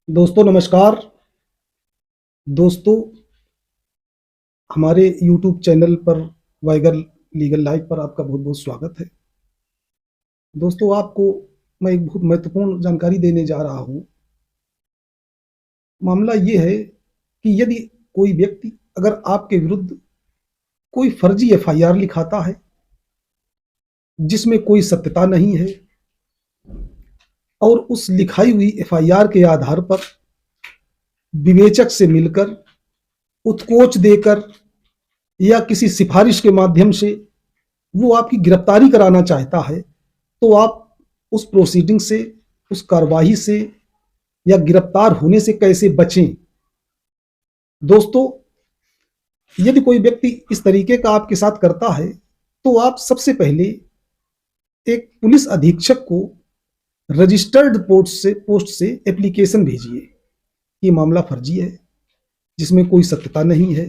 दोस्तों नमस्कार। दोस्तों, हमारे YouTube चैनल पर वाइगर लीगल लाइफ पर आपका बहुत बहुत स्वागत है। दोस्तों, आपको मैं एक बहुत महत्वपूर्ण जानकारी देने जा रहा हूँ। मामला ये है कि यदि कोई व्यक्ति अगर आपके विरुद्ध कोई फर्जी एफआईआर लिखाता है जिसमें कोई सत्यता नहीं है और उस लिखाई हुई एफआईआर के आधार पर विवेचक से मिलकर उत्कोच देकर या किसी सिफारिश के माध्यम से वो आपकी गिरफ्तारी कराना चाहता है, तो आप उस प्रोसीडिंग से, उस कार्रवाई से या गिरफ्तार होने से कैसे बचें। दोस्तों, यदि कोई व्यक्ति इस तरीके का आपके साथ करता है तो आप सबसे पहले एक पुलिस अधीक्षक को रजिस्टर्ड पोस्ट से एप्लीकेशन भेजिए। ये मामला फर्जी है, जिसमें कोई सत्यता नहीं है।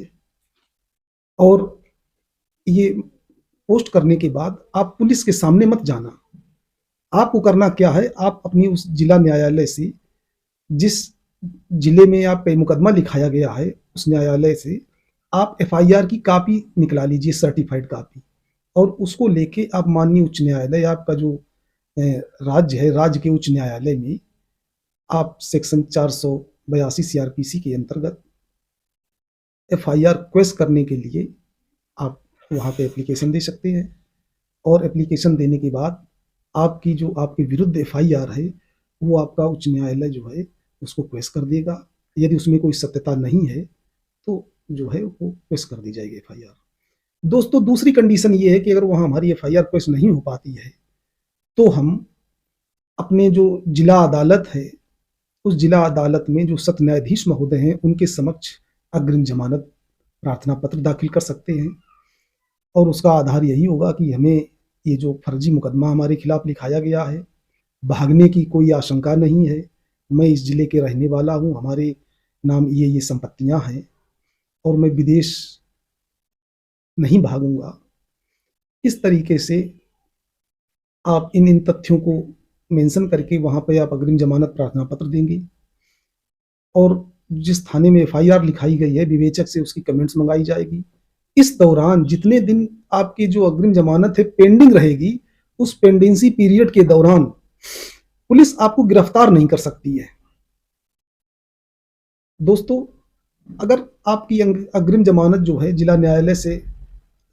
और ये पोस्ट करने के बाद आप पुलिस के सामने मत जाना। आपको करना क्या है, आप अपनी उस जिला न्यायालय से, जिस जिले में आप पे मुकदमा लिखाया गया है, उस न्यायालय से आप एफआईआर की कॉपी निकला लीजिए, सर्टिफाइड कॉपी, और उसको लेके आप माननीय उच्च न्यायालय, आपका जो राज्य है, राज्य के उच्च न्यायालय में आप सेक्शन 482 सीआरपीसी के अंतर्गत एफआईआर क्वेश करने के लिए आप वहाँ पे एप्लीकेशन दे सकते हैं। और एप्लीकेशन देने के बाद आपकी जो आपके विरुद्ध एफआईआर है वो आपका उच्च न्यायालय जो है उसको क्वेश कर देगा। यदि उसमें कोई सत्यता नहीं है तो जो है वो क्वेश कर दी जाएगी एफआईआर। दोस्तों, दूसरी कंडीशन ये है कि अगर वहाँ हमारी एफआईआर क्वेश नहीं हो पाती है तो हम अपने जो जिला अदालत है, उस जिला अदालत में जो सत्र न्यायाधीश महोदय हैं उनके समक्ष अग्रिम जमानत प्रार्थना पत्र दाखिल कर सकते हैं। और उसका आधार यही होगा कि हमें ये जो फर्जी मुकदमा हमारे खिलाफ लिखाया गया है, भागने की कोई आशंका नहीं है। मैं इस जिले के रहने वाला हूँ, हमारे नाम ये संपत्तियां हैं और मैं विदेश नहीं भागूंगा। इस तरीके से आप इन तथ्यों को मेंशन करके वहां पे आप अग्रिम जमानत प्रार्थना पत्र देंगे। और जिस थाने में एफआईआर लिखाई गई है, विवेचक से उसकी कमेंट्स मंगाई जाएगी। इस दौरान जितने दिन आपकी जो अग्रिम जमानत है पेंडिंग रहेगी, उस पेंडेंसी पीरियड के दौरान पुलिस आपको गिरफ्तार नहीं कर सकती है। दोस्तों, अगर आपकी अग्रिम जमानत जो है जिला न्यायालय से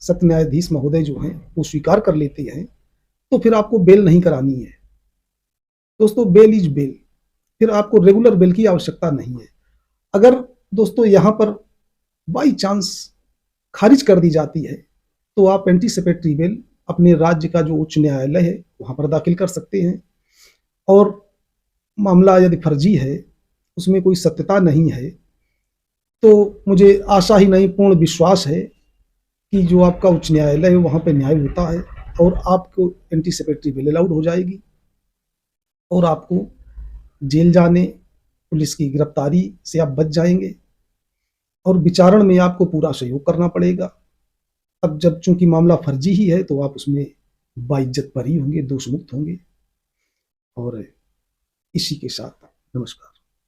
सत्र न्यायाधीश महोदय जो हैं वो स्वीकार कर लेते हैं तो फिर आपको बेल नहीं करानी है। दोस्तों, बेल इज बेल, फिर आपको रेगुलर बेल की आवश्यकता नहीं है। अगर दोस्तों यहाँ पर बाई चांस खारिज कर दी जाती है तो आप एंटीसिपेटरी बेल अपने राज्य का जो उच्च न्यायालय है वहां पर दाखिल कर सकते हैं। और मामला यदि फर्जी है, उसमें कोई सत्यता नहीं है, तो मुझे आशा ही नहीं पूर्ण विश्वास है कि जो आपका उच्च न्यायालय है वहां पर न्याय होता है और आपको एंटीसिपेटरी बेल अलाउड हो जाएगी और आपको जेल जाने, पुलिस की गिरफ्तारी से आप बच जाएंगे और विचारण में आपको पूरा सहयोग करना पड़ेगा। अब जब चूंकि मामला फर्जी ही है तो आप उसमें बाइज्जत बरी होंगे, दोष मुक्त होंगे। और इसी के साथ नमस्कार।